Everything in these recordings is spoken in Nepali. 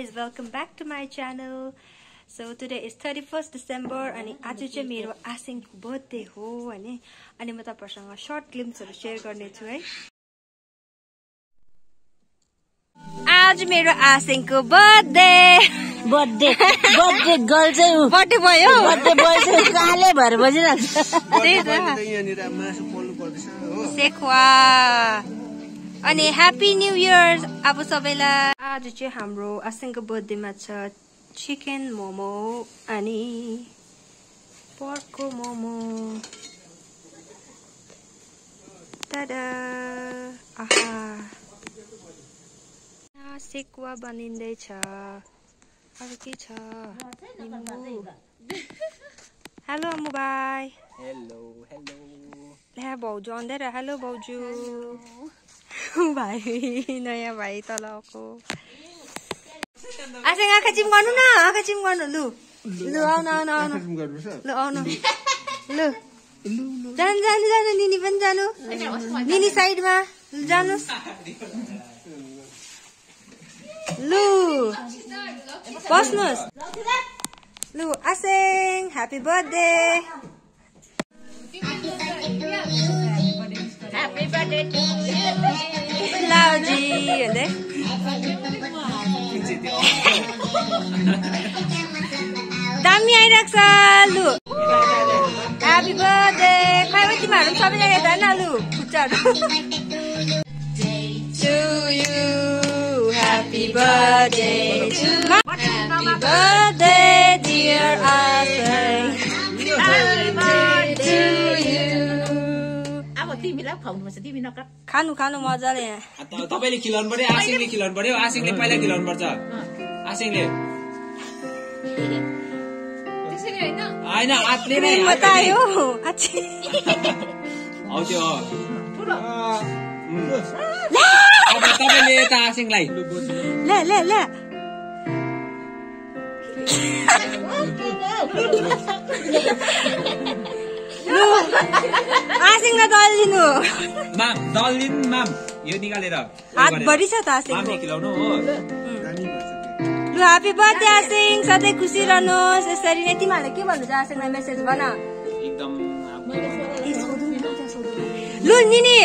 guys, welcome back to my channel. So today is 31st December अनि आज चाहिँ मेरो आसिङको बर्थडे हो अनि म तपाईहरुसँग शॉर्ट ग्लिम्प्सहरु शेयर गर्ने छु है। आज मेरो आसिङको बर्थडे गर्ल चाहिँ बर्थडे भयो चाहिँ काले भएर बसिरहेको छ। त्यही त यहाँनिर मासु पोल्नु पर्दैछ हो सेखवा अनि ह्यापी न्यू इयर अब सबैलाई। आज चाहिँ हाम्रो आसिङको बर्थडेमा छ चिकन मोमो अनि पोर्कको मोमो। टाडा आहा सेकुवा बनिँदैछ। अरु के छ? हेलो अम्मु भाइ। हेलो हेलो ल्या भाउजू आउँदै र। हेलो भाउजू भाइ नयाँ भाइ तलको। आसिङ आँखा चिम गर्नु न, आँखा चिम गर्नु। लु लु आउनु आउनु आउनु लु आउनु लु जानु जानु जानु निनी पनि जानु। निनी साइडमा जानुस्। लु बस्नुस्। लु Asing happy birthday. Happy birthday to you. लाउजी भन्दै दामी आइरहेको छ। लु ह्यापी बर्थडे। खै तिमीहरू सबैले हेर्दा न। लु खुट्टाहरू to you happy birthday happy birthday dear Asing to you. तिमीलाई खुवाउनु पर्छ। तिमी नकाट। खानु खानु मजाले। तपाईले खिलाउनु पर्यो। आसिङले खिलाउनु पर्यो। आसिङले पहिला खिलाउनु पर्छ। आसिङले हैन हातले नै बतायो। अच्छी हौ त्यो अब तपाईले यता आसिङलाई ले ले ले आसिङलाई दलिदिनु। माम दलिदिनु माम। यो निकालेर हात बढी छ त आसिङको। मामले खिलाउनु हो। लु ह्यापी बर्थडे आसिङ। सधैँ खुसी रहनुहोस्। यसरी नै तिमीहरूले के भन्नु छ आसिङलाई मेसेज भन। एकदम लु निनी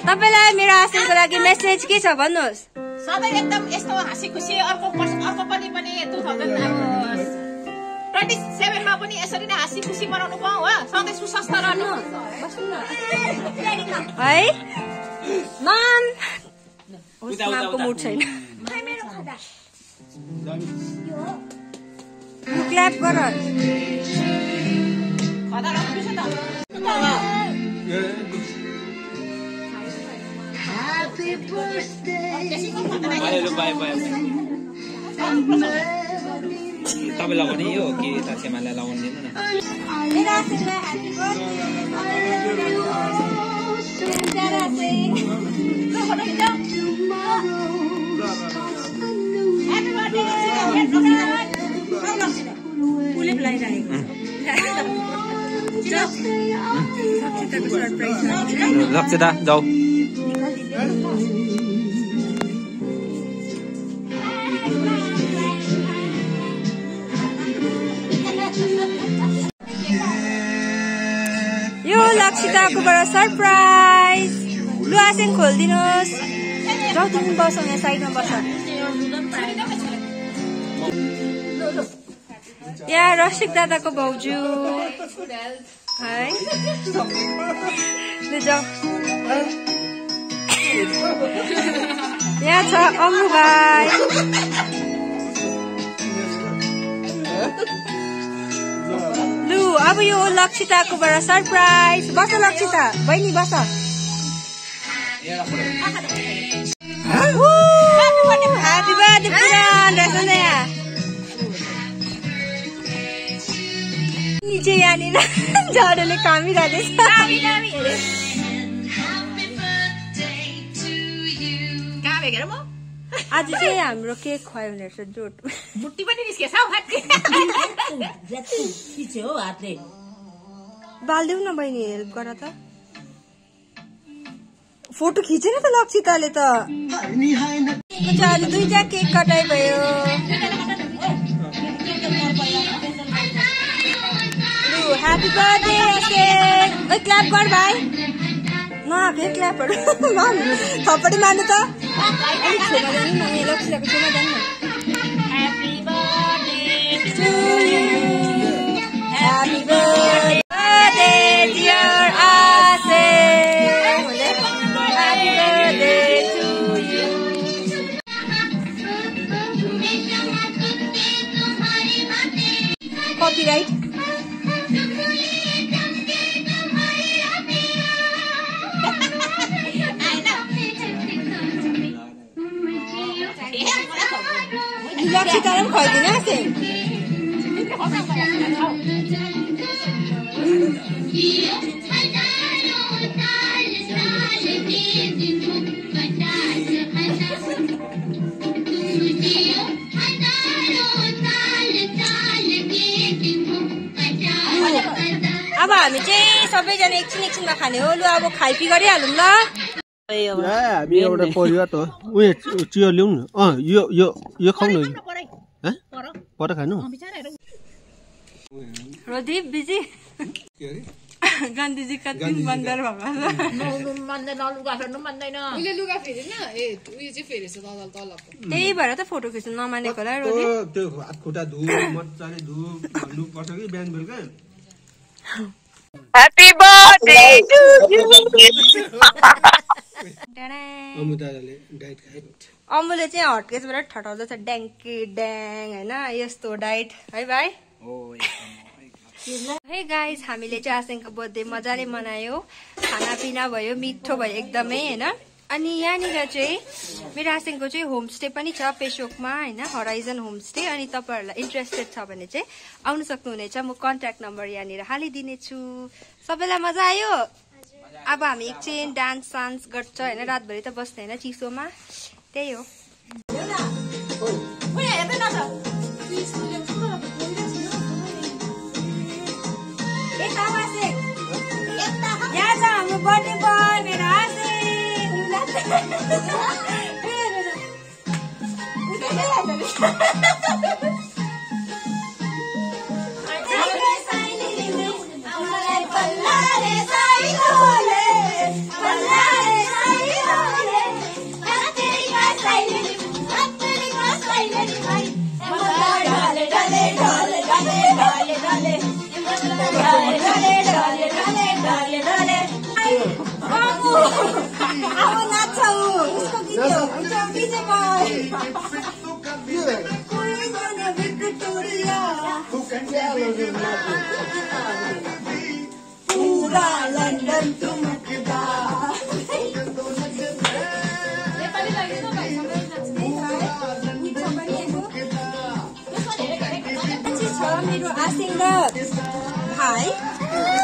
तपाईलाई मेरो आसिङको लागि मेसेज के छ भन्नुहोस्। सधैँ एकदम यस्तो हाँसी खुसी अर्को पनि 2027 मा पनि यसरी नै हाँसी खुसी मनाउनु भयो हो। सधैँ सुस्वस्थ रहनु है माम। मामको मुड छैन। क्ल्याप गर। खदा लाग्दैछ त। बाई बाई तपाईँ लगाउने हो कि तासेमालाई लगाउनु दिनु न। लक्षिता जाऊ। यो लक्षिताकोबाट सरप्राइज। लु आसिङ खोलिदिनुहोस्। जाऊ तिमी बस यहाँ साइडमा बस। यहाँ रसिक दादाको भाउजू है। लु जाऊ। यहाँ छ अम्मु भाइ। लु अब यो लक्षिताकोबाट सरप्राइज। बस लक्षिता बहिनी बस। ह्यापी बर्थडे पुरान रहेछ नि यहाँ। निचे यहाँनिर झाडुले कामिरहेछ। आज चाहिँ हाम्रो केक खुवायो भनेर जोड मुट्टी पनि निस्केछ हौ। हो हातले बाल्देऊ न बहिनी हेल्प गर त। फोटो खिचेन त लक्षिताले त। आज दुईटा केक कटाइ भयो। बर्थडे असेक ओइ क्ल्याप गर भाइ न फेरि क्ल्यापहरु थप्पडी मार्नु त अलिक छेउमा जानु न यहाँ लक्ष्मीको छेउमा जानु न Happy birthday to you Happy birthday dear Asik Happy birthday to you Copyright Lakshmi तरम खुवाइदिनु आसे अब हामी चाहिँ सबैजना एकछिनमा खाने हो लु अब खाइपी गरिहालौँ ल हामी एउटा परिवार त उयो चियर ल्याउँ न यो खाउँ न पर खानु रोदीप बिजी गान्धीजी का 3 बन्दर भएको मान्दैन लुगा फेर्नु मान्दैन उले लुगा फेरेन ए उयो चाहिँ फेरेछ तलको त्यही भएर त फोटो खिच्नु नमानेको होला रोदीप त्यो हात खुट्टा धु मज्जाले धु भन्नु पर्छ कि बिहान बेलुका Happy birthday to you अमु दादाले डाइट खाए अमुले चाहिँ हटकेसबाट ठटाउँदैछ ड्याङ्की ड्याङ हैन यस्तो डाइट है भाइ हे गाइज हामीले चाहिँ आसेङको बर्थडे मजाले मनायो खानापिना भयो मिठो भयो एकदमै हैन अनि यहाँनिर चाहिँ मेरो आसेङको चाहिँ होमस्टे पनि छ पेसोकमा हैन हराइजन होमस्टे अनि तपाईहरुलाई इन्ट्रेस्टेड छ भने चाहिँ आउन सक्नुहुनेछ म कन्ट्याक्ट नम्बर यहाँनिर हालिदिने छु सबैलाई मजा आयो अब हामी एकछिन डान्स सान्स गर्छ हैन रातभरि त बस्ने हैन चिसोमा त्यही हो यहाँ छ हाम्रो बर्थडे बोय मेरो मेरो आसिङ र भाइ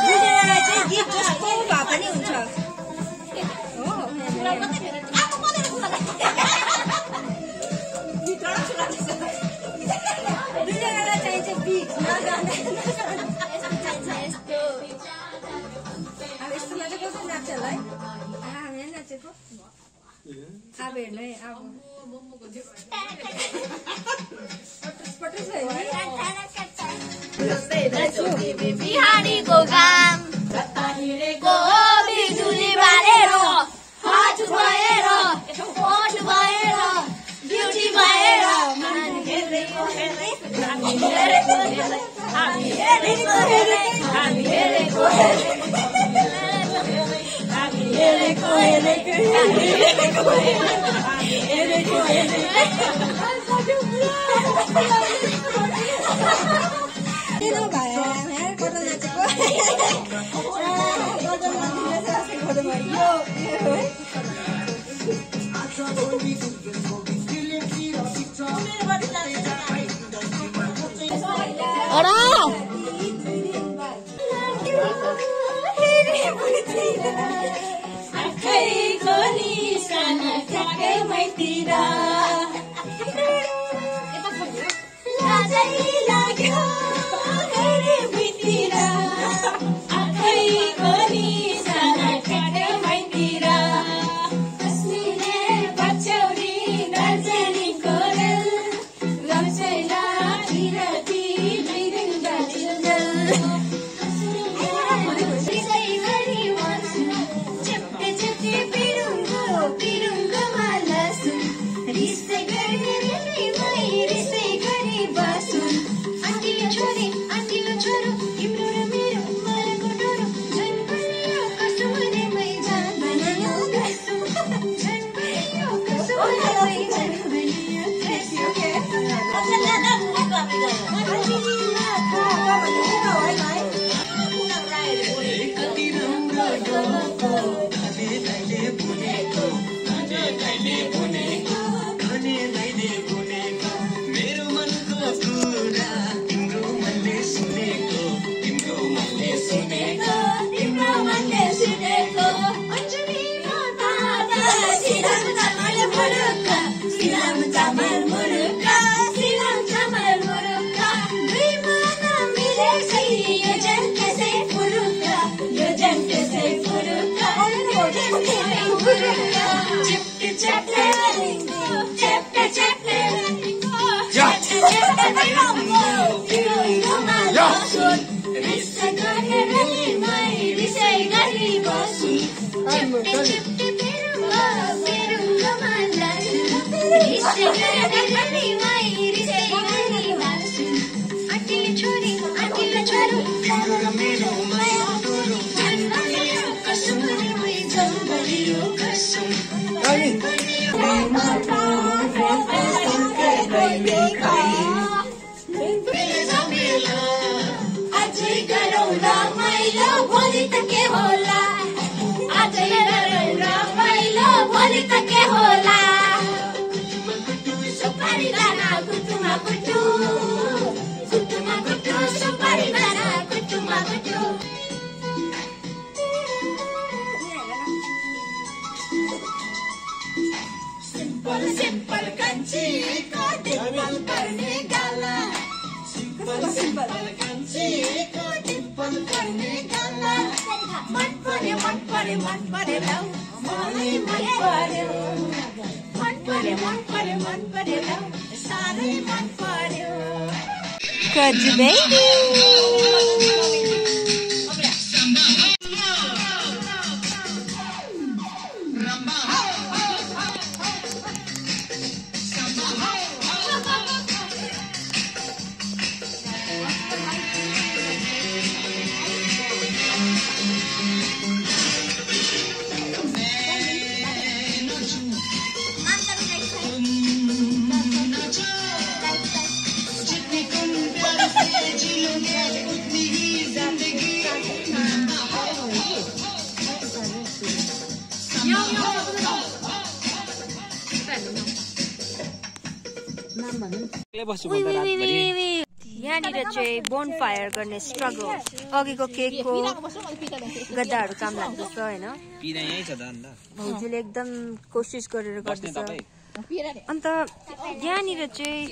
दुईजनालाई चाहिँ गिफ्ट जस्तो भए पनि हुन्छ दुईजनालाई चाहिन्छ बिच अब यस्तोमा चाहिँ कस्तो नाच्छ होला है हामी नाचेको अब हेर्नु है अब बिहानीको घाम हिँडेको बिजुली बालेर हात भएर ओठ भएर ब्युटी भएर हामी हेरेको हेर्दै हामी हेरेको हेर्दै हामी हेरेको हेर्दै हामी हेरेको हेर्दै हामी हेरेको हेर्दै हामी हेरेको हेर्दै Good baby. यहाँनिर चाहिँ बोन फायर गर्ने स्ट्रगल अघिको केकको गड्डाहरू काम लाग्दैछ होइन भाउजूले एकदम कोसिस गरेर गर्दैछ अन्त यहाँनिर चाहिँ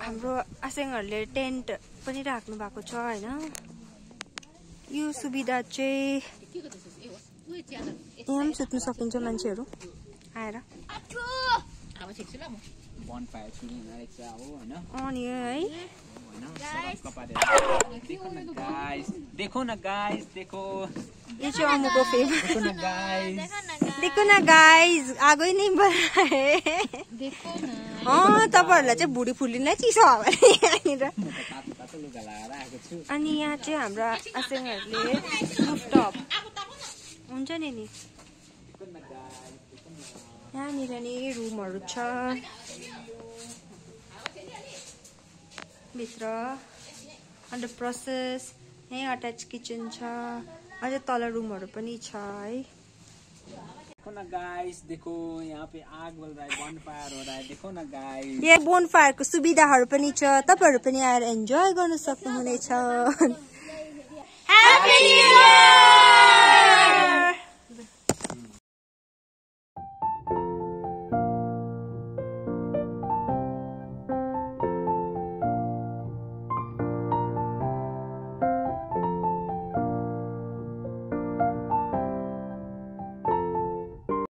हाम्रो आसेङहरूले टेन्ट पनि राख्नु भएको छ होइन यो सुविधा चाहिँ यहाँ पनि सुत्नु सकिन्छ मान्छेहरू आएर अनि है देखो न गाइस देखो यो चाहिँ अमुको फेभरेट देखो न गाइस आगै नै बढाए तपाईहरुलाई चाहिँ भुडी फुलिनै चिसो हो भने यहाँनिर अनि यहाँ चाहिँ हाम्रो आसेङहरूले रुफटप हुन्छ नि यहाँनिर नि रुमहरू छ भित्र अन्डर प्रोसेस यही अट्याच किचन छ अझै तल रुमहरू पनि छ है देखो ना गाइस देखो यहाँ पे आग बल रहा है बोनफायर हो रहा है देखो ना गाइस यहाँ बोनफायर को सुविधाहरू पनि छ तपाईहरु पनि आएर एन्जॉय गर्न सक्नुहुनेछ ह्यापी न्यू इयर